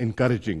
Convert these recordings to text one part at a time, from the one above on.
encouraging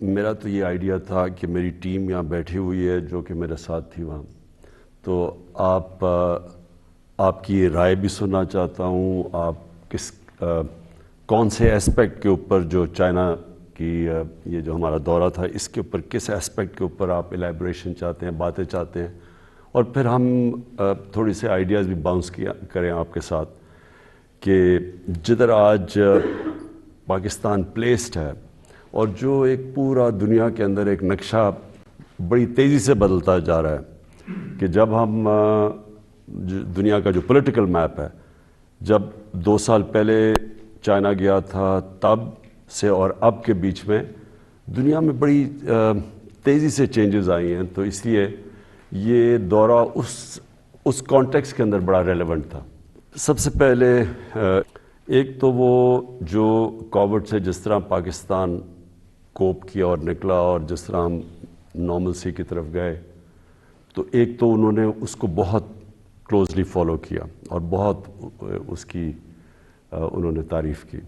میرا تو یہ آئیڈیا تھا کہ میری ٹیم یہاں بیٹھی ہوئی ہے جو کہ میرے ساتھ تھی وہاں، تو آپ کی رائے بھی سننا چاہتا ہوں. آپ کون سے اسپیکٹ کے اوپر جو چائنا کی یہ جو ہمارا دورہ تھا اس کے اوپر کس اسپیکٹ کے اوپر آپ ایلیبریشن چاہتے ہیں، باتیں چاہتے ہیں، اور پھر ہم تھوڑی سے آئیڈیاز بھی باؤنس کریں آپ کے ساتھ کہ جدھر آج پاکستان پلیسڈ ہے اور جو ایک پورا دنیا کے اندر ایک نقشہ بڑی تیزی سے بدلتا جا رہا ہے کہ جب ہم دنیا کا جو پولیٹیکل میپ ہے، جب 2 سال پہلے چائنا گیا تھا تب سے اور اب کے بیچ میں دنیا میں بڑی تیزی سے چینجز آئی ہیں، تو اس لیے یہ دورہ اس کانٹیکس کے اندر بڑا ریلیونٹ تھا. سب سے پہلے ایک تو وہ جو کووڈ سے جس طرح پاکستان کوپ کیا اور نکلا اور جس طرح ہم نارملسی کی طرف گئے، تو ایک تو انہوں نے اس کو بہت کلوزلی فالو کیا اور بہت اس کی انہوں نے تعریف کی.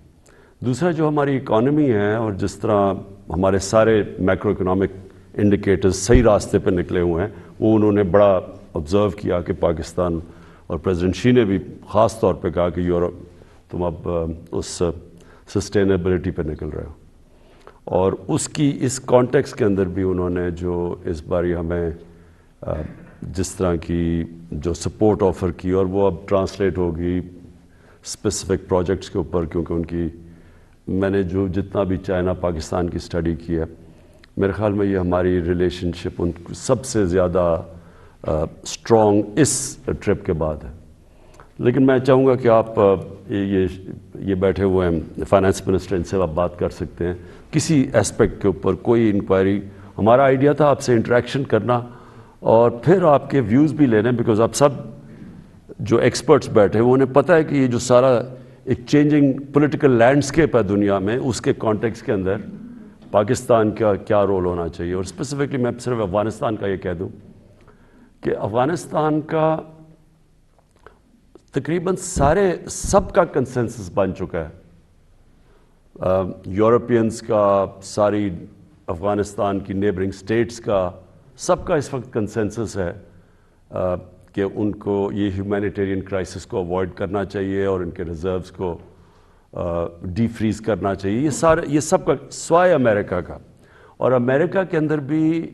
دوسرا جو ہماری اکانومی ہے اور جس طرح ہمارے سارے میکرو اکنامک انڈیکیٹرز صحیح راستے پہ نکلے ہوئے ہیں، وہ انہوں نے بڑا آبزرو کیا کہ پاکستان، اور پریزیڈنٹ شی نے بھی خاص طور پہ کہا کہ تم اب اس سسٹینیبلٹی پہ نکل رہے ہو. اور اس کانٹیکس کے اندر بھی انہوں نے جو اس باری ہمیں جس طرح کی جو سپورٹ آفر کی، اور وہ اب ٹرانسلیٹ ہوگی اسپیسیفک پروجیکٹس کے اوپر، کیونکہ میں نے جتنا بھی چائنا پاکستان کی اسٹڈی کی ہے، میرے خیال میں یہ ہماری ریلیشن شپ ان سب سے زیادہ اسٹرانگ اس ٹرپ کے بعد ہے. لیکن میں چاہوں گا کہ آپ یہ بیٹھے ہوئے ہیں فائنانس منسٹر، ان سے آپ بات کر سکتے ہیں کسی اسپیکٹ کے اوپر، کوئی انکوائری. ہمارا آئیڈیا تھا آپ سے انٹریکشن کرنا اور پھر آپ کے ویوز بھی لینے، بیکاز آپ سب جو ایکسپرٹس بیٹھے ہیں انہیں پتہ ہے کہ یہ جو سارا ایک چینجنگ پولیٹیکل لینڈسکیپ ہے دنیا میں، اس کے کانٹیکس کے اندر پاکستان کا کیا رول ہونا چاہیے. اور اسپیسیفکلی میں صرف افغانستان کا یہ کہہ دوں کہ افغانستان کا تقریباً سب کا کنسنسس بن چکا ہے. یورپینز کا، ساری افغانستان کی نیبرنگ سٹیٹس کا، سب کا اس وقت کنسنسس ہے کہ ان کو یہ ہیومینیٹیرین کرائسس کو اوائڈ کرنا چاہیے اور ان کے ریزروز کو ڈی فریز کرنا چاہیے. یہ سب کا سوائے امریکہ کا. اور امریکہ کے اندر بھی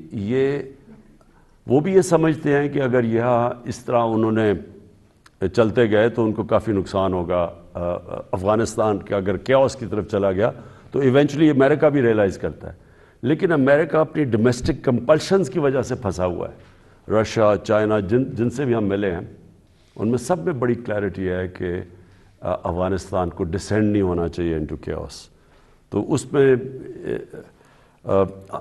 وہ بھی یہ سمجھتے ہیں کہ اگر یہاں اس طرح انہوں نے چلتے گئے تو ان کو کافی نقصان ہوگا. افغانستان کا اگر کیوس کی طرف چلا گیا تو ایونچولی امریکہ بھی ریئلائز کرتا ہے. لیکن امریکہ اپنی ڈومیسٹک کمپلشنز کی وجہ سے پھنسا ہوا ہے. رشیا، چائنا، جن سے بھی ہم ملے ہیں، ان میں سب میں بڑی کلیئرٹی ہے کہ افغانستان کو ڈسینڈ نہیں ہونا چاہیے انٹو کیوس. تو اس میں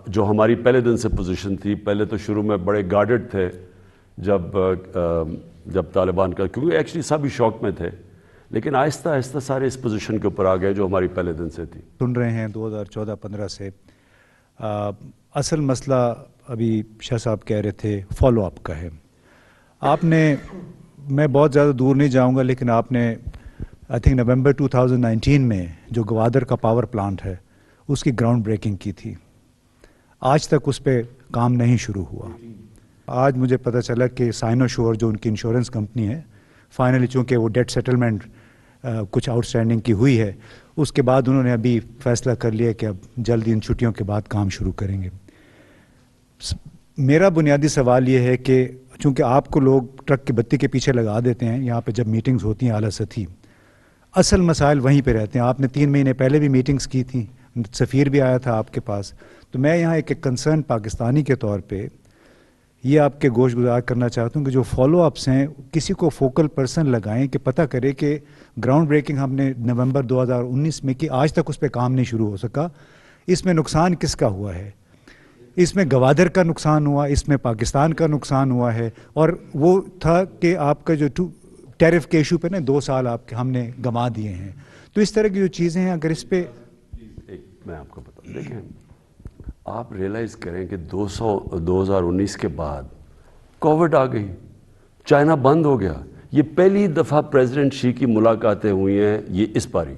جو ہماری پہلے دن سے پوزیشن تھی، پہلے تو شروع میں بڑے گارڈڈ تھے جب طالبان کا، کیونکہ ایکچولی سب ہی شوق میں تھے، لیکن آہستہ آہستہ سارے اس پوزیشن کے اوپر آ گئے جو ہماری پہلے دن سے تھی. سن رہے ہیں 2014-15 سے اصل مسئلہ ابھی شاہ صاحب کہہ رہے تھے فالو اپ کا ہے. آپ نے، میں بہت زیادہ دور نہیں جاؤں گا، لیکن آپ نے آئی تھنک نومبر 2019 میں جو گوادر کا پاور پلانٹ ہے اس کی گراؤنڈ بریکنگ کی تھی. آج تک اس پہ کام نہیں شروع ہوا. آج مجھے پتہ چلا کہ سائنو شور جو ان کی انشورنس کمپنی ہے، فائنلی چونکہ وہ ڈیٹ سیٹلمنٹ کچھ آؤٹ اسٹینڈنگ کی ہوئی ہے، اس کے بعد انہوں نے ابھی فیصلہ کر لیا کہ اب جلدی ان چھٹیوں کے بعد کام شروع کریں گے. میرا بنیادی سوال یہ ہے کہ چونکہ آپ کو لوگ ٹرک کی بتی کے پیچھے لگا دیتے ہیں یہاں پہ جب میٹنگز ہوتی ہیں اعلیٰ سطحی، اصل مسائل وہیں پہ رہتے ہیں. آپ نے 3 مہینے پہلے بھی میٹنگز کی تھیں، سفیر بھی آیا تھا آپ کے پاس. تو میں یہاں ایک کنسرن پاکستانی کے طور پہ یہ آپ کے گوش گزار کرنا چاہتا ہوں کہ جو فالو اپس ہیں کسی کو فوکل پرسن لگائیں کہ پتہ کرے کہ گراؤنڈ بریکنگ ہم نے نومبر 2019 میں کی، آج تک اس پہ کام نہیں شروع ہو سکا. اس میں نقصان کس کا ہوا ہے؟ اس میں گوادر کا نقصان ہوا، اس میں پاکستان کا نقصان ہوا ہے. اور وہ تھا کہ آپ کا جو ٹیرف کے ایشو پہ نا 2 سال ہم نے گنوا دیے ہیں. تو اس طرح کی جو چیزیں ہیں اگر اس پہ میں آپ کو بتا، دیکھیں آپ ریئلائز کریں کہ 2019 کے بعد کووڈ آ گئی، چائنا بند ہو گیا. یہ پہلی دفعہ پریزیڈنٹ شی کی ملاقاتیں ہوئی ہیں یہ اس باری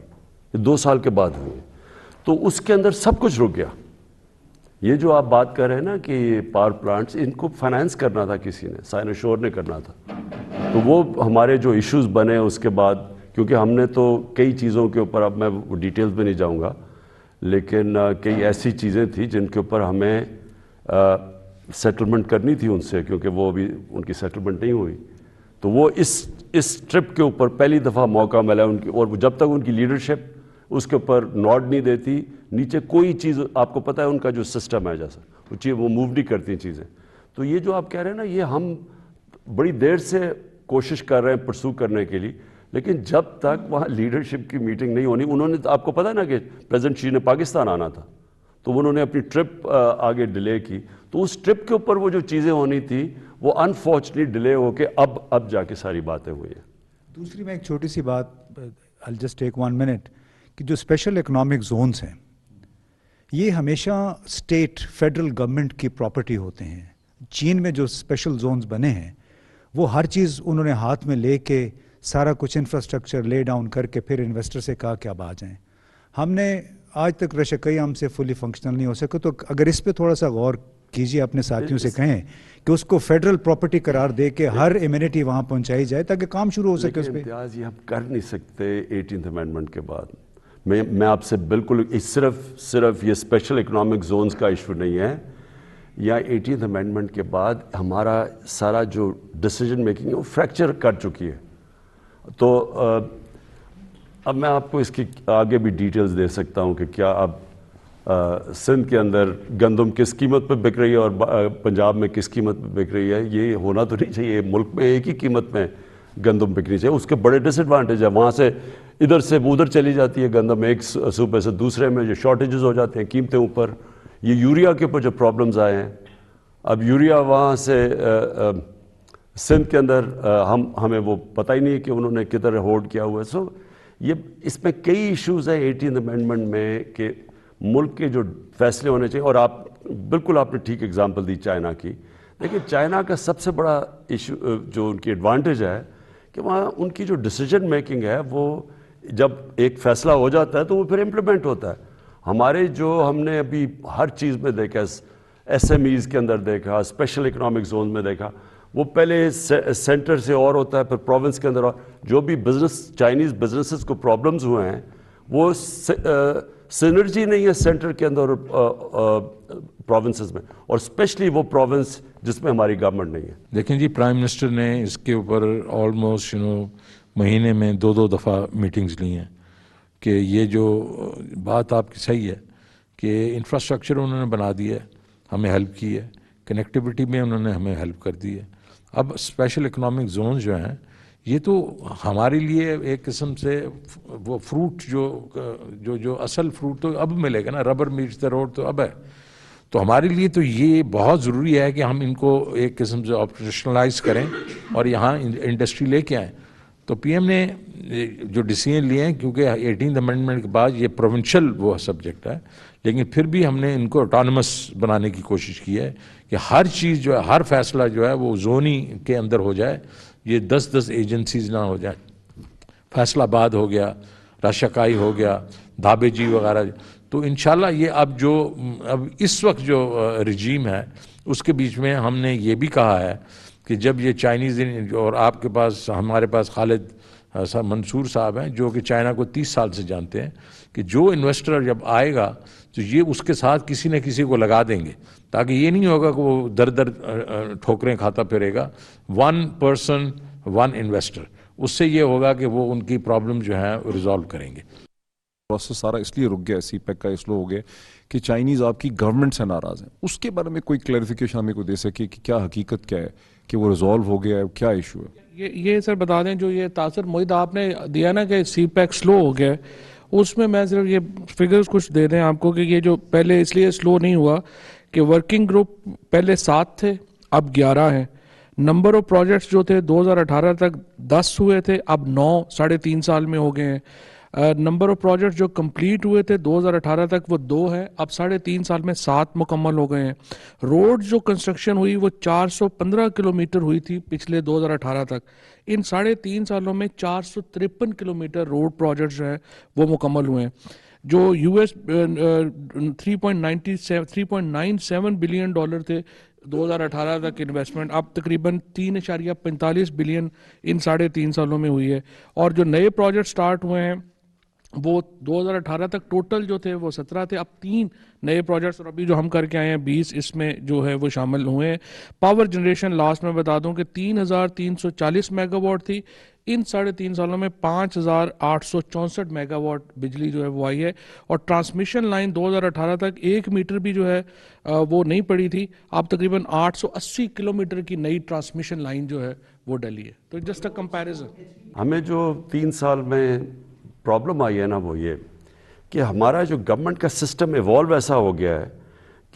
2 سال کے بعد ہوئی ہیں. تو اس کے اندر سب کچھ رک گیا. یہ جو آپ بات کر رہے ہیں نا کہ پاور پلانٹس، ان کو فائنانس کرنا تھا کسی نے، سائنوشور نے کرنا تھا، تو وہ ہمارے جو ایشوز بنے اس کے بعد، کیونکہ ہم نے تو کئی چیزوں کے اوپر، اب میں ڈیٹیلز میں نہیں جاؤں گا، لیکن کئی ایسی چیزیں تھیں جن کے اوپر ہمیں سیٹلمنٹ کرنی تھی ان سے، کیونکہ وہ ابھی ان کی سیٹلمنٹ نہیں ہوئی. تو وہ اس ٹرپ کے اوپر پہلی دفعہ موقع ملا ان کی، اور جب تک ان کی لیڈرشپ اس کے اوپر نوڈ نہیں دیتی، نیچے کوئی چیز، آپ کو پتہ ہے ان کا جو سسٹم ہے جیسا، وہ موو نہیں کرتی چیزیں. تو یہ جو آپ کہہ رہے ہیں نا، یہ ہم بڑی دیر سے کوشش کر رہے ہیں پرسو کرنے کے لیے، لیکن جب تک وہاں لیڈرشپ کی میٹنگ نہیں ہونی، انہوں نے، آپ کو پتہ ہے نا کہ پریزیڈنٹ شی نے پاکستان آنا تھا، تو انہوں نے اپنی ٹرپ آگے ڈیلے کی. تو اس ٹرپ کے اوپر وہ جو چیزیں ہونی تھی وہ انفارچونیٹلی ڈیلے ہو کے اب جا کے ساری باتیں ہوئی ہیں. دوسری میں ایک چھوٹی سی بات، I'll just take 1 minute، کہ جو اسپیشل اکنامک زونز ہیں یہ ہمیشہ اسٹیٹ فیڈرل گورنمنٹ کی پراپرٹی ہوتے ہیں. چین میں جو اسپیشل زونز بنے ہیں وہ ہر چیز انہوں نے ہاتھ میں لے کے سارا کچھ انفراسٹرکچر لے ڈاؤن کر کے پھر انویسٹر سے کہا کہ اب آ جائیں. ہم نے آج تک رشکئی ہم سے فلی فنکشنل نہیں ہو سکے، تو اگر اس پہ تھوڑا سا غور کیجیے، اپنے ساتھیوں سے کہیں کہ اس کو فیڈرل پراپرٹی قرار دے کے ہر ایمینٹی وہاں پہنچائی جائے تاکہ کام شروع ہو سکے. اس پہ امتیاز یہ ہم کر نہیں سکتے 18th امینڈمنٹ کے بعد. میں آپ سے بالکل، صرف یہ اسپیشل اکنامک زونز کا ایشو نہیں ہے، یا 18th امینڈمنٹ کے بعد ہمارا سارا جو ڈیسیجن میکنگ ہے وہ فریکچر کر چکی ہے. تو اب میں آپ کو اس کی آگے بھی ڈیٹیلز دے سکتا ہوں کہ کیا اب سندھ کے اندر گندم کس قیمت پہ بک رہی ہے اور پنجاب میں کس قیمت پہ بک رہی ہے. یہ ہونا تو نہیں چاہیے، ملک میں ایک ہی قیمت میں گندم بکنی چاہیے. اس کے بڑے ڈس ایڈوانٹیج ہے، وہاں سے ادھر سے ادھر چلی جاتی ہے گندم، ایک صوبے سے دوسرے میں جو شارٹیجز ہو جاتے ہیں قیمتیں اوپر. یہ یوریا کے اوپر جو پرابلمز آئے ہیں، اب یوریا وہاں سے سندھ کے اندر ہمیں وہ پتہ ہی نہیں کہ انہوں نے کدھر ہولڈ کیا ہوا ہے. سو یہ اس میں کئی ایشوز ہیں 18th امینڈمنٹ میں کہ ملک کے جو فیصلے ہونے چاہیے. اور آپ نے ٹھیک اگزامپل دی چائنا کی. لیکن چائنا کا سب سے بڑا ایشو جو ان کی ایڈوانٹیج ہے کہ وہاں ان کی جو ڈیسیجن میکنگ ہے وہ جب ایک فیصلہ ہو جاتا ہے تو وہ پھر امپلیمنٹ ہوتا ہے. ہمارے جو ہم نے ابھی ہر چیز میں دیکھا، ایس ایم ایز کے اندر دیکھا، اسپیشل اکنامک زون میں دیکھا، وہ پہلے سینٹر سے اور ہوتا ہے، پھر پروونس کے اندر. اور جو بھی چائنیز بزنسز کو پرابلمز ہوئے ہیں وہ سینرجی نہیں ہے سینٹر کے اندر پروونسز میں، اور اسپیشلی وہ پروونس جس میں ہماری گورنمنٹ نہیں ہے. لیکن جی پرائم منسٹر نے اس کے اوپر آلموسٹ مہینے میں 2 دفعہ میٹنگز لی ہیں کہ یہ جو بات آپ کی صحیح ہے کہ انفراسٹرکچر انہوں نے بنا دیا ہے، ہمیں ہیلپ کی ہے، کنیکٹیوٹی میں انہوں نے ہمیں ہیلپ کر دی ہے. اب اسپیشل اکنامک زونز جو ہیں یہ تو ہمارے لیے ایک قسم سے وہ فروٹ جو اصل فروٹ تو اب ملے گا نا، ربر میٹس دا روڈ تو اب ہے. تو ہمارے لیے تو یہ بہت ضروری ہے کہ ہم ان کو ایک قسم سے آپریشنلائز کریں اور یہاں انڈسٹری لے کے آئیں. تو پی ایم نے جو ڈیسیژن لیے ہیں، کیونکہ 18th امینڈمنٹ کے بعد یہ پروونشل وہ سبجیکٹ ہے، لیکن پھر بھی ہم نے ان کو اٹانومس بنانے کی کوشش کی ہے کہ ہر چیز جو ہے، ہر فیصلہ جو ہے وہ زونی کے اندر ہو جائے. یہ 10 ایجنسیز نہ ہو جائیں. فیصل آباد ہو گیا، راشکائی ہو گیا، دھابے جی وغیرہ. تو انشاءاللہ یہ اب اس وقت جو رجیم ہے اس کے بیچ میں ہم نے یہ بھی کہا ہے کہ جب یہ چائنیز، اور آپ کے پاس، ہمارے پاس خالد منصور صاحب ہیں جو کہ چائنا کو 30 سال سے جانتے ہیں، کہ جو انویسٹر جب آئے گا تو یہ اس کے ساتھ کسی نہ کسی کو لگا دیں گے، تاکہ یہ نہیں ہوگا کہ وہ در ٹھوکریں کھاتا پھرے گا. 1 person 1 انویسٹر، اس سے یہ ہوگا کہ وہ ان کی پرابلم جو ہیں ریزالو کریں گے. پروسیس سارا اس لیے رک گیا، سی پیک کا سلو ہو گیا کہ چائنیز آپ کی گورنمنٹ سے ناراض ہیں. اس کے بارے میں کوئی کلیریفیکیشن ہمیں کو دے سکے کہ کیا حقیقت کیا ہے، کہ وہ ریزالو ہو گیا ہے، کیا ایشو ہے؟ یہ سر بتا دیں، جو یہ تاثر معید آپ نے دیا نا کہ سی پیک سلو ہو گیا ہے، اس میں صرف یہ فگرز کچھ دے دیں آپ کو کہ یہ جو پہلے اس لیے سلو نہیں ہوا کہ ورکنگ گروپ پہلے 7 تھے، اب 11 ہیں. نمبر آف پروجیکٹس جو تھے 2018 تک 10 ہوئے تھے، اب 9 3.5 سال میں ہو گئے ہیں. نمبر آف پروجیکٹس جو کمپلیٹ ہوئے تھے 2018 تک وہ 2 ہیں، اب 3.5 سال میں 7 مکمل ہو گئے ہیں. روڈ جو کنسٹرکشن ہوئی وہ 415 کلومیٹر ہوئی تھی پچھلے 2018 تک. ان 3.5 سالوں میں 453 کلومیٹر روڈ پروجیکٹس جو ہیں وہ مکمل ہوئے ہیں. جو US $3.97 بلین تھے 2018 تک انویسٹمنٹ، اب تقریباً 3.45 بلین ان 3.5 سالوں میں ہوئی ہے. اور جو نئے پروجیکٹ سٹارٹ ہوئے ہیں وہ 2018 تک ٹوٹل جو تھے وہ 17 تھے، اب 3 نئے پروجیکٹس اور ابھی جو ہم کر کے آئے ہیں 20 اس میں جو ہے وہ شامل ہوئے ہیں. پاور جنریشن لاسٹ میں بتا دوں کہ 3,340 میگا واٹ تھی، ان 3.5 سالوں میں 5,864 میگا واٹ بجلی جو ہے وہ آئی ہے. اور ٹرانسمیشن لائن 2018 تک 1 میٹر بھی جو ہے وہ نہیں پڑی تھی، اب تقریباً 880 کلومیٹر کی نئی ٹرانسمیشن لائن جو ہے وہ ڈلی ہے. تو جسٹ اے کمپیریزن. ہمیں جو 3 سال میں پرابلم آئی ہے نا وہ یہ کہ ہمارا جو گورنمنٹ کا سسٹم ایوالو ایسا ہو گیا ہے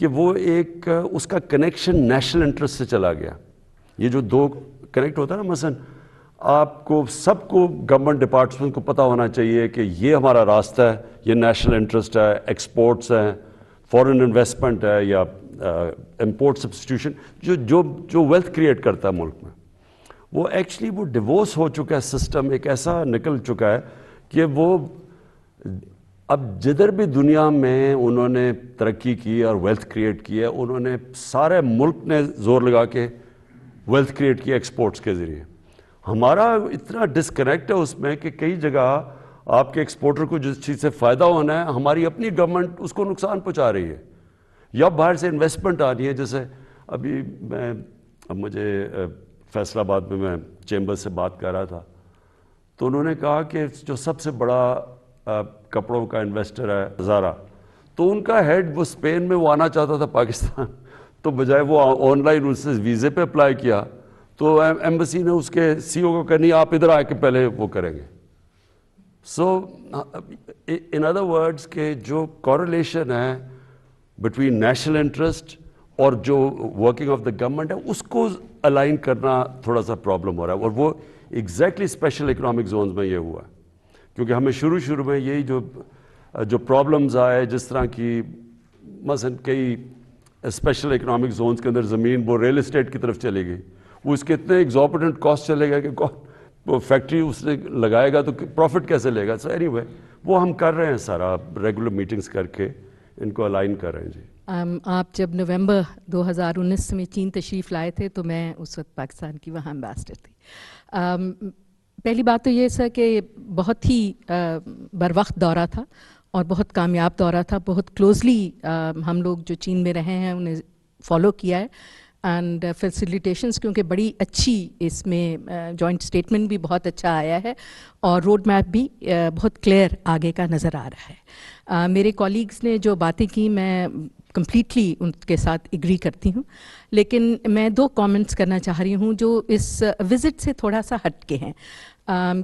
کہ وہ ایک اس کا کنیکشن نیشنل انٹرسٹ سے چلا گیا. یہ جو 2 کنیکٹ ہوتا ہے نا، مثلا آپ کو سب کو گورنمنٹ ڈپارٹمنٹ کو پتہ ہونا چاہیے کہ یہ ہمارا راستہ ہے، یہ نیشنل انٹرسٹ ہے، ایکسپورٹس ہیں، فورن انویسٹمنٹ ہے یا امپورٹ سبسٹیوشن جو ویلتھ کریٹ کرتا ہے ملک میں. وہ ایکچولی وہ ڈیوورس ہو چکا ہے سسٹم، ایک ایسا نکل چکا ہے کہ وہ اب جدھر بھی دنیا میں انہوں نے ترقی کی اور ویلتھ کریٹ کی ہے، انہوں نے سارے ملک نے زور لگا کے ویلتھ کریٹ کیا ایکسپورٹس کے ذریعے. ہمارا اتنا ڈسکنیکٹ ہے اس میں کہ کئی جگہ آپ کے ایکسپورٹر کو جس چیز سے فائدہ ہونا ہے، ہماری اپنی گورنمنٹ اس کو نقصان پہنچا رہی ہے یا باہر سے انویسٹمنٹ آ رہی ہے. جیسے ابھی مجھے فیصل آباد میں چیمبر سے بات کر رہا تھا تو انہوں نے کہا کہ جو سب سے بڑا کپڑوں کا انویسٹر ہے زارا، تو ان کا ہیڈ وہ اسپین میں وہ آنا چاہتا تھا پاکستان، تو بجائے وہ آن لائن اس سے ویزے پہ اپلائی کیا تو ایمبیسی نے اس کے CEO کو کہا نہیں آپ ادھر آ کے پہلے وہ کریں گے. سو ان ادر ورڈز کہ جو کوریلیشن ہے بٹوین نیشنل انٹرسٹ اور جو ورکنگ آف دا گورنمنٹ ہے اس کو الائن کرنا تھوڑا سا پرابلم ہو رہا ہے. اور وہ ایگزیکٹلی اسپیشل اکنامک زونز میں یہ ہوا ہے کیونکہ ہمیں شروع میں یہی جو پرابلمز آئے، جس طرح کی مثلا کئی اسپیشل اکنامک زونز کے اندر زمین وہ ریل اسٹیٹ کی طرف چلے گئی، وہ اس کے اتنے ایگزوربیٹنٹ کاسٹ چلے گا کہ وہ فیکٹری اس نے لگائے گا تو پروفٹ کیسے لے گا. سو اینی وے وہ ہم کر رہے ہیں سارا ریگولر میٹنگز کر کے ان کو الائن کر رہے ہیں. جی آپ جب نومبر 2019 میں چین تشریف لائے تھے تو میں اس وقت پاکستان کی وہاں ایمبیسڈر تھی. پہلی بات تو یہ سر کہ بہت ہی بروقت دورہ تھا اور بہت کامیاب دورہ تھا. بہت کلوزلی ہم لوگ جو چین میں رہے ہیں انہیں فالو کیا ہے اینڈ فیسیلیٹیشنس کیونکہ بڑی اچھی اس میں جوائنٹ اسٹیٹمنٹ بھی بہت اچھا آیا ہے اور روڈ میپ بھی بہت کلیئر آگے کا نظر آ رہا ہے. میرے کولیگز نے جو باتیں کی میں کمپلیٹلی ان کے ساتھ ایگری کرتی ہوں، لیکن میں 2 کامنٹس کرنا چاہ رہی ہوں جو اس وزٹ سے تھوڑا سا ہٹ کے ہیں.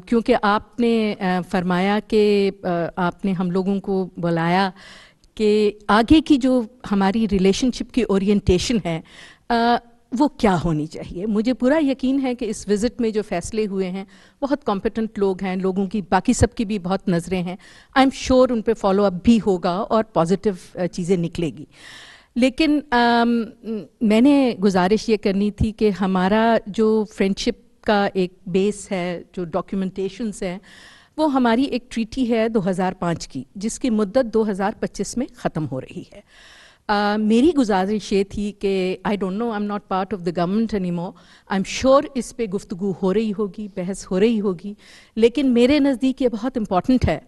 کیونکہ آپ نے فرمایا کہ آپ نے ہم لوگوں کو بلایا کہ آگے کی جو ہماری ریلیشن شپ کی اورینٹیشن ہے وہ کیا ہونی چاہیے. مجھے پورا یقین ہے کہ اس وزٹ میں جو فیصلے ہوئے ہیں بہت کمپیٹنٹ لوگ ہیں، لوگوں کی باقی سب کی بھی بہت نظریں ہیں. آئی ایم شیور ان پہ فالو اپ بھی ہوگا اور پازیٹیو چیزیں نکلے گی. لیکن میں نے گزارش یہ کرنی تھی کہ ہمارا جو فرینڈشپ کا ایک بیس ہے، جو ڈاکیومنٹیشنز ہیں، وہ ہماری ایک ٹریٹی ہے 2005 کی جس کی مدت 2025 میں ختم ہو رہی ہے. میری گزارش یہ تھی کہ I don't know, I am not part of the government any more, I am sure اس پہ گفتگو ہو رہی ہوگی، بحث ہو رہی ہوگی، لیکن میرے نزدیک یہ بہت امپورٹنٹ ہے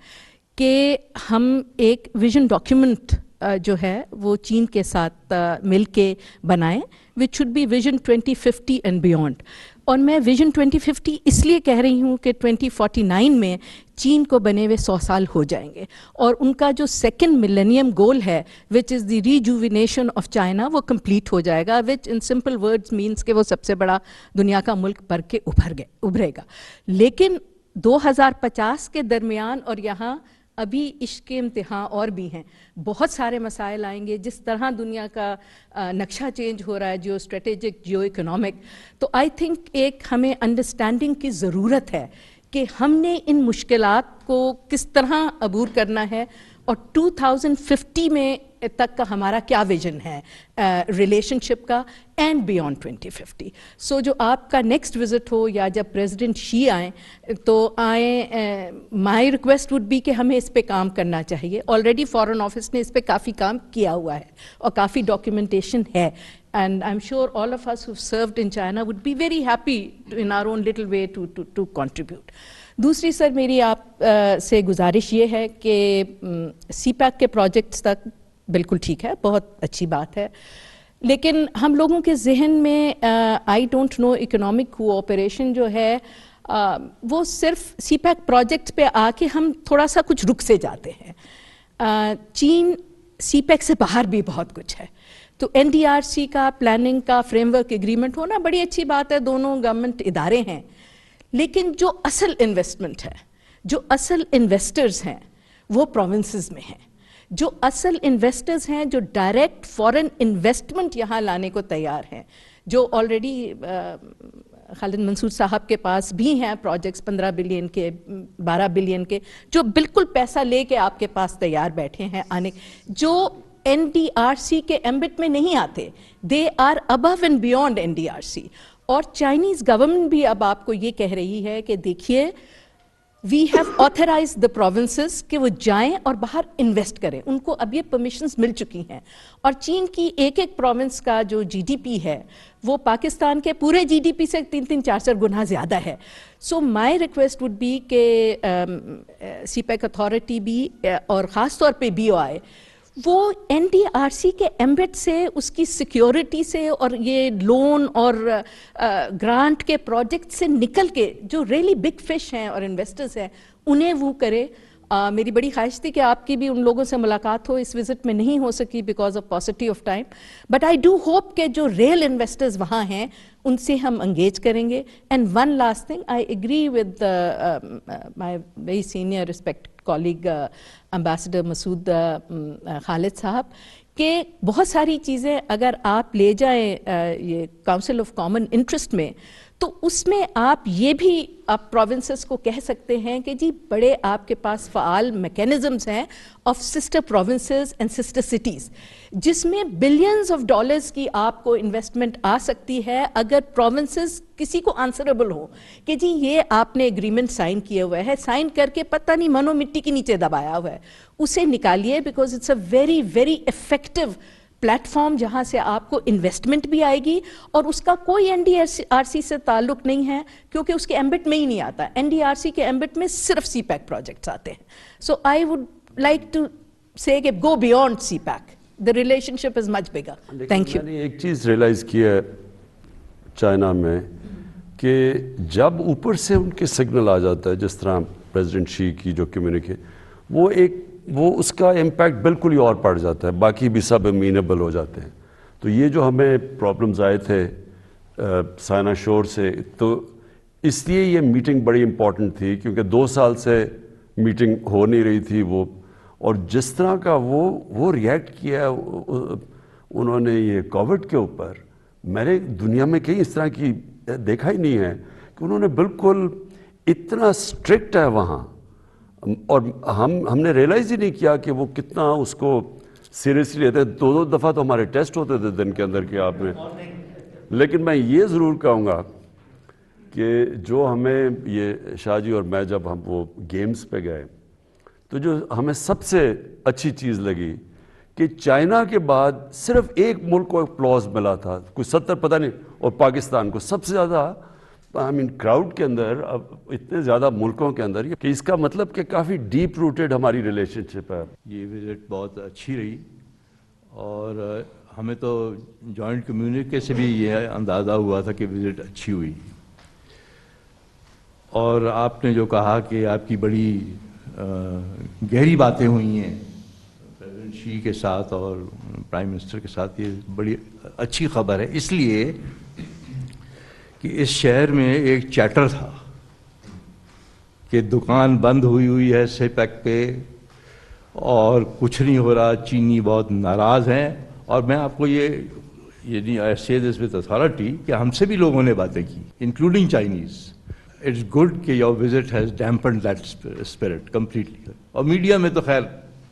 کہ ہم ایک ویژن ڈاکیومنٹ جو ہے وہ چین کے ساتھ مل کے بنائیں which should be vision 2050 and beyond. اور میں ویژن 2050 اس لیے کہہ رہی ہوں کہ 2049 میں چین کو بنے ہوئے 100 سال ہو جائیں گے اور ان کا جو 2nd ملینیم گول ہے وچ از دی ریجوینیشن آف چائنا وہ کمپلیٹ ہو جائے گا، وچ ان سمپل ورڈز مینس کہ وہ سب سے بڑا دنیا کا ملک بن کے ابھرے گا. لیکن 2050 کے درمیان اور یہاں ابھی عشق کے امتحان اور بھی ہیں، بہت سارے مسائل آئیں گے. جس طرح دنیا کا نقشہ چینج ہو رہا ہے، جیو اسٹریٹجک، جیو اکنامک، تو آئی تھنک ایک ہمیں انڈرسٹینڈنگ کی ضرورت ہے کہ ہم نے ان مشکلات کو کس طرح عبور کرنا ہے اور 2050 میں تک کا ہمارا کیا ویژن ہے ریلیشن شپ کا اینڈ بیونڈ 2050. سو جو آپ کا نیکسٹ وزٹ ہو یا جب پریزیڈنٹ شی آئیں تو آئیں, مائی ریکویسٹ وڈ بی کہ ہمیں اس پہ کام کرنا چاہیے. آلریڈی فارن آفس نے اس پہ کافی کام کیا ہوا ہے اور کافی ڈاکیومنٹیشن ہے, and I'm sure all of us who've served in China would be very happy in our own little way to contribute. دوسری سر میری آپ سے گزارش یہ ہے کہ سی پیک کے پروجیکٹس تک بالکل ٹھیک ہے, بہت اچھی بات ہے, لیکن ہم لوگوں کے ذہن میں I don't know economic cooperation جو ہے وہ صرف سی پیک پروجیکٹ پہ آ کے ہم تھوڑا سا کچھ رک سے جاتے ہیں. چین سی پیک سے باہر بھی بہت کچھ ہے, تو این ڈی آر سی کا پلاننگ کا فریم ورک ایگریمنٹ ہونا بڑی اچھی بات ہے, دونوں گورنمنٹ ادارے ہیں, لیکن جو اصل انویسٹمنٹ ہے, جو اصل انویسٹرز ہیں وہ پروونسز میں ہیں. جو اصل انویسٹرز ہیں جو ڈائریکٹ فورن انویسٹمنٹ یہاں لانے کو تیار ہیں, جو آلریڈی خالد منصور صاحب کے پاس بھی ہیں پروجیکٹس 15 بلین کے 12 بلین کے, جو بالکل پیسہ لے کے آپ کے پاس تیار بیٹھے ہیں آنے, جو این ڈی آر سی کے ایمبٹ میں نہیں آتے, they are above and beyond N D R C. اور چائنیز گورنمنٹ بھی اب آپ کو یہ کہہ رہی ہے کہ دیکھیے we have authorized the provinces کہ وہ جائیں اور باہر انویسٹ کریں, ان کو اب یہ پرمیشنز مل چکی ہیں. اور چین کی ایک ایک پروونس کا جو جی ڈی پی ہے وہ پاکستان کے پورے جی ڈی پی سے 3-4 گنا زیادہ ہے. سو مائی ریکویسٹ وڈ بی کہ سی پیک اتھارٹی بھی اور خاص طور پہ بی او آئی وہ این ڈی آر سی کے ایمبٹ سے, اس کی سیکیورٹی سے اور یہ لون اور گرانٹ کے پروجیکٹ سے نکل کے جو ریئلی بگ فش ہیں اور انویسٹرز ہیں انہیں وہ کرے. میری بڑی خواہش تھی کہ آپ کی بھی ان لوگوں سے ملاقات ہو, اس وزٹ میں نہیں ہو سکی because of paucity of time, but I do hope کہ جو ریئل انویسٹرز وہاں ہیں ان سے ہم انگیج کریں گے. And one last thing, I agree with my very senior respect colleague ambassador Masood Khalid sahib کہ بہت ساری چیزیں اگر آپ لے جائیں یہ کاؤنسل آف کامن انٹرسٹ میں, تو اس میں آپ یہ بھی آپ پروونسز کو کہہ سکتے ہیں کہ جی بڑے آپ کے پاس فعال میکینزمز ہیں of sister provinces and sister cities, جس میں بلینز آف ڈالرز کی آپ کو انویسٹمنٹ آ سکتی ہے اگر پروونسز کسی کو آنسریبل ہو کہ جی یہ آپ نے ایگریمنٹ سائن کیا ہوا ہے, سائن کر کے پتہ نہیں منو مٹی کے نیچے دبایا ہوا ہے, اسے نکالیے because it's a very very effective platform جہاں سے آپ کو انویسٹمنٹ بھی آئے گی اور اس کا کوئی این ڈی آر سی سے تعلق نہیں ہے کیونکہ اس کے ایمبٹ میں ہی نہیں آتا. این ڈی آر سی کے ایمبٹ میں صرف سی پیک پروجیکٹس آتے ہیں. So I would like to say کہ go beyond CPEC, the relationship is much bigger. Thank you. میں نے ایک چیز ریئلائز کی ہے چائنا میں کہ جب اوپر سے ان کے سگنل آ جاتا ہے, جس طرح پریزیڈنٹ شی کی جو کمیونیکیٹ, وہ اس کا امپیکٹ بالکل ہی اور پڑ جاتا ہے, باقی بھی سب امینیبل ہو جاتے ہیں. تو یہ جو ہمیں پرابلمز آئے تھے سائنا شور سے, تو اس لیے یہ میٹنگ بڑی امپورٹنٹ تھی کیونکہ 2 سال سے میٹنگ ہو نہیں رہی تھی وہ, اور جس طرح کا وہ ریئیکٹ کیا انہوں نے یہ کووڈ کے اوپر, میں نے دنیا میں کہیں اس طرح کی دیکھا ہی نہیں ہے کہ انہوں نے بالکل اتنا اسٹرکٹ ہے وہاں, اور ہم نے ریئلائز ہی نہیں کیا کہ وہ کتنا اس کو سیریسلی لیتے ہیں. 2 دفعہ تو ہمارے ٹیسٹ ہوتے تھے دن کے اندر کہ آپ نے, لیکن میں یہ ضرور کہوں گا کہ جو ہمیں یہ شاہ جی اور میں جب ہم وہ گیمز پہ گئے تو جو ہمیں سب سے اچھی چیز لگی کہ چائنا کے بعد صرف ایک ملک کو اپلاز ملا تھا, کوئی 70 پتہ نہیں, اور پاکستان کو سب سے زیادہ. کراؤڈ کے اندر اب اتنے زیادہ ملکوں کے اندر, کہ اس کا مطلب کہ کافی ڈیپ روٹیڈ ہماری ریلیشن شپ ہے. یہ وزٹ بہت اچھی رہی اور ہمیں تو جوائنٹ کمیونٹی سے بھی یہ اندازہ ہوا تھا کہ وزٹ اچھی ہوئی. اور آپ نے جو کہا کہ آپ کی بڑی گہری باتیں ہوئی ہیں پریزیڈنٹ شی کے ساتھ اور پرائم منسٹر کے ساتھ, یہ بڑی اچھی خبر ہے. اس لیے کہ اس شہر میں ایک چیٹر تھا کہ دکان بند ہوئی ہے سی پیک پہ اور کچھ نہیں ہو رہا, چینی بہت ناراض ہیں. اور میں آپ کو یہ آئی سے دس ود اتھارٹی کہ ہم سے بھی لوگوں نے باتیں کی انکلوڈنگ چائنیز. اٹس گڈ کہ your visit has dampened that spirit completely. اور میڈیا میں تو خیر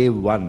A1.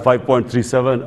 5.37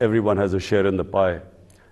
everyone has a share in the pie.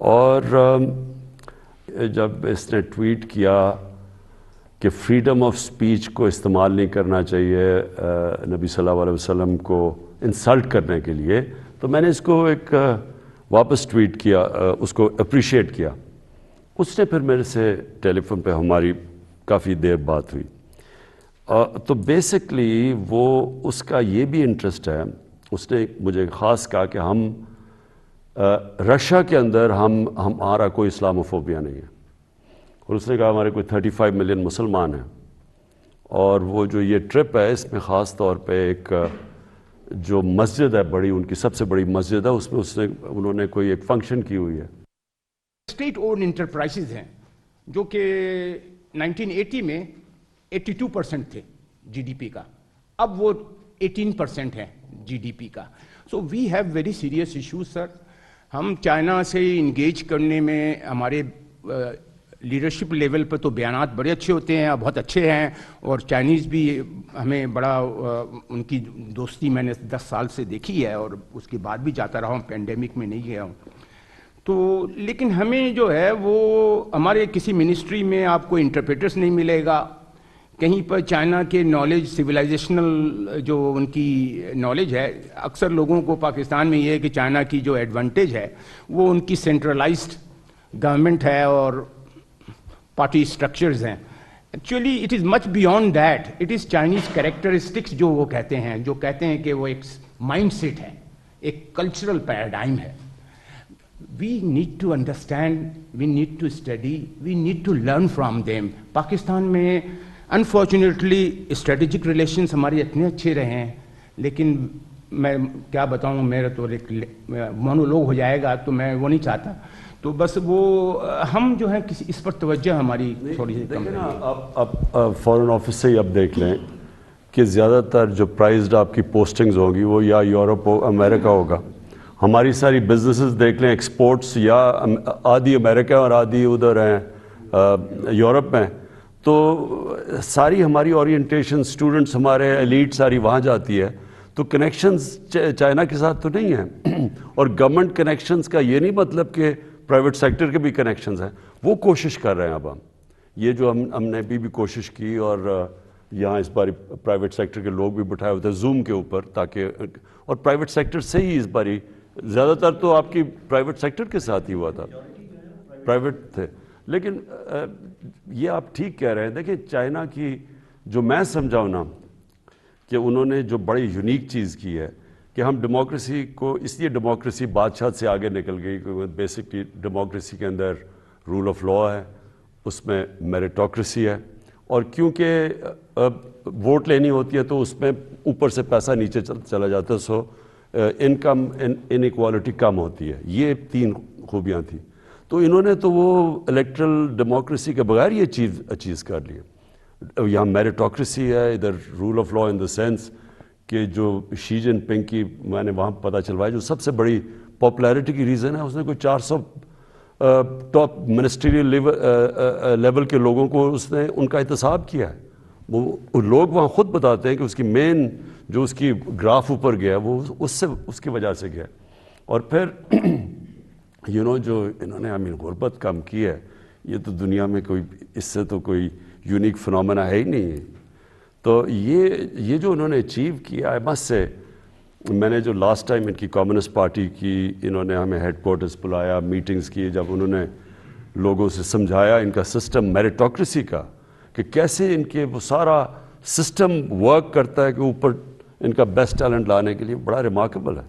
اور جب اس نے ٹویٹ کیا کہ فریڈم آف سپیچ کو استعمال نہیں کرنا چاہیے نبی صلی اللہ علیہ وسلم کو انسلٹ کرنے کے لیے، تو میں نے اس کو ایک واپس ٹویٹ کیا، اس کو اپریشیٹ کیا. اس نے پھر میرے سے ٹیلی فون پہ ہماری کافی دیر بات ہوئی. تو بیسکلی وہ اس کا یہ بھی انٹرسٹ ہے، اس نے مجھے خاص کہا کہ ہم رشیا کے اندر ہمارا کوئی اسلاموفوبیا نہیں ہے، اور اس نے کہا ہمارے کوئی 35 ملین مسلمان ہیں، اور وہ جو یہ ٹرپ ہے اس میں خاص طور پہ ایک جو مسجد ہے بڑی، ان کی سب سے بڑی مسجد ہے، اس میں انہوں نے کوئی ایک فنکشن کی ہوئی ہے. اسٹیٹ اونڈ انٹرپرائزز ہیں جو کہ 1980 میں 82% تھے جی ڈی پی کا، اب وہ 18% ہیں جی ڈی پی کا. So we have very serious issues sir. ہم چائنا سے انگیج کرنے میں ہمارے لیڈرشپ لیول پہ تو بیانات بڑے اچھے ہوتے ہیں، بہت اچھے ہیں، اور چائنیز بھی ہمیں بڑا ان کی دوستی میں نے 10 سال سے دیکھی ہے، اور اس کے بعد بھی جاتا رہا ہوں، پینڈیمک میں نہیں گیا ہوں. تو لیکن ہمیں جو ہے وہ ہمارے کسی منسٹری میں آپ کو انٹرپریٹرس نہیں ملے گا، کہیں پر چائنا کے نالج سویلائزیشنل جو ان کی نالج ہے. اکثر لوگوں کو پاکستان میں یہ ہے کہ چائنا کی جو ایڈوانٹیج ہے وہ ان کی سینٹرلائزڈ گورنمنٹ ہے اور پارٹی اسٹرکچرز ہیں. Actually it is much beyond that, it is Chinese characteristics جو وہ کہتے ہیں کہ وہ ایک مائنڈ سیٹ ہے، ایک کلچرل پیراڈائم ہے. We need to understand, we need to study, we need to learn from them. Pakistan میں انفارچونیٹلی اسٹریٹجک ریلیشنز ہمارے اتنے اچھے رہے ہیں، لیکن میں کیا بتاؤں، میرا تو ایک مونولوگ ہو جائے گا، تو میں وہ نہیں چاہتا. تو بس وہ ہم جو ہے اس پر توجہ ہماری تھوڑی سی کم ہے. آپ فارن آفس سے ہی اب دیکھ لیں کہ زیادہ تر جو پرائزڈ آپ کی پوسٹنگز ہوں گی وہ یا یورپ ہو امریکہ ہوگا. ہماری ساری بزنسز دیکھ لیں، ایکسپورٹس یا آدھی امریکہ اور آدھی ادھر ہیں یورپ میں. تو ساری ہماری اورینٹیشن اسٹوڈنٹس ہمارے ایلیٹ ساری وہاں جاتی ہے. تو کنیکشنز چائنا کے ساتھ تو نہیں ہیں، اور گورنمنٹ کنیکشنز کا یہ نہیں مطلب کہ پرائیویٹ سیکٹر کے بھی کنیکشنز ہیں. وہ کوشش کر رہے ہیں اب ہم، یہ جو ہم نے بھی کوشش کی، اور یہاں اس باری پرائیویٹ سیکٹر کے لوگ بھی بٹھائے ہوتے ہیں زوم کے اوپر، تاکہ اور پرائیویٹ سیکٹر سے ہی اس باری زیادہ تر تو آپ کی پرائیویٹ سیکٹر کے ساتھ ہی ہوا تھا، پرائیویٹ تھے. لیکن یہ آپ ٹھیک کہہ رہے ہیں. دیکھیں چائنا کی جو میں سمجھاؤں نا کہ انہوں نے جو بڑی یونیک چیز کی ہے کہ ہم ڈیموکریسی کو، اس لیے ڈیموکریسی بادشاہ سے آگے نکل گئی کیونکہ بیسکلی ڈیموکریسی کے اندر رول آف لا ہے، اس میں میریٹوکریسی ہے، اور کیونکہ ووٹ لینی ہوتی ہے تو اس میں اوپر سے پیسہ نیچے چلا جاتا ہے، سو انکم انیکوالٹی کم ہوتی ہے. یہ 3 خوبیاں تھیں. تو انہوں نے تو وہ الیکٹرل ڈیموکریسی کے بغیر یہ چیز اچیز کر لی. یہاں میریٹوکریسی ہے، ادھر rule of law in the sense کہ جو شی جن پنگ کی میں نے وہاں پتہ چلوایا جو سب سے بڑی پاپولیرٹی کی ریزن ہے، اس نے کوئی 400 ٹاپ منسٹریل لیول کے لوگوں کو اس نے ان کا احتساب کیا ہے. وہ لوگ وہاں خود بتاتے ہیں کہ اس کی مین جو اس کی گراف اوپر گیا وہ اس کی وجہ سے گیا. اور پھر جو انہوں نے غربت کم کی ہے، یہ تو دنیا میں کوئی اس سے تو کوئی یونیک فنومینا ہے ہی نہیں ہے. تو یہ جو انہوں نے اچیو کیا ہے، بس سے میں نے جو لاسٹ ٹائم ان کی کمیونسٹ پارٹی کی انہوں نے ہمیں ہیڈ کوارٹرز بلایا، میٹنگز کی، جب انہوں نے لوگوں سے سمجھایا ان کا سسٹم میریٹوکریسی کا کہ کیسے ان کے وہ سارا سسٹم ورک کرتا ہے کہ اوپر ان کا بیسٹ ٹیلنٹ لانے کے لیے، بڑا ریمارکیبل ہے.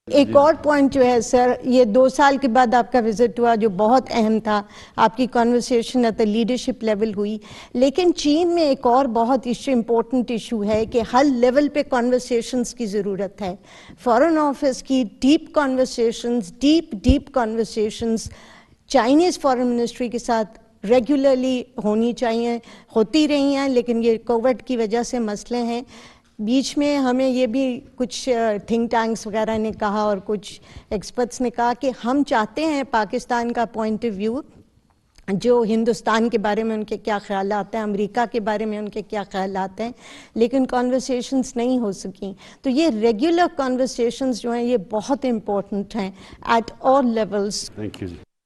ایک اور پوائنٹ جو ہے سر، یہ 2 سال کے بعد آپ کا وزٹ ہوا جو بہت اہم تھا، آپ کی conversation at the leadership level ہوئی، لیکن چین میں ایک اور بہت امپورٹنٹ ایشو ہے کہ ہر لیول پہ کنورسیشنز کی ضرورت ہے. فارن آفس کی deep conversations Chinese foreign ministry کے ساتھ ریگولرلی ہونی چاہیے، ہوتی رہی ہیں، لیکن یہ کووڈ کی وجہ سے مسئلے ہیں. بیچ میں ہمیں یہ بھی کچھ تھنک ٹینکس وغیرہ نے کہا اور کچھ ایکسپرٹس نے کہا کہ ہم چاہتے ہیں پاکستان کا پوائنٹ آف ویو، جو ہندوستان کے بارے میں ان کے کیا خیالات ہیں، امریکہ کے بارے میں ان کے کیا خیالات ہیں، لیکن کانورسیشنز نہیں ہو سکیں. تو یہ ریگولر کانورسیشنز جو ہیں یہ بہت امپورٹنٹ ہیں at all levels. Thank you.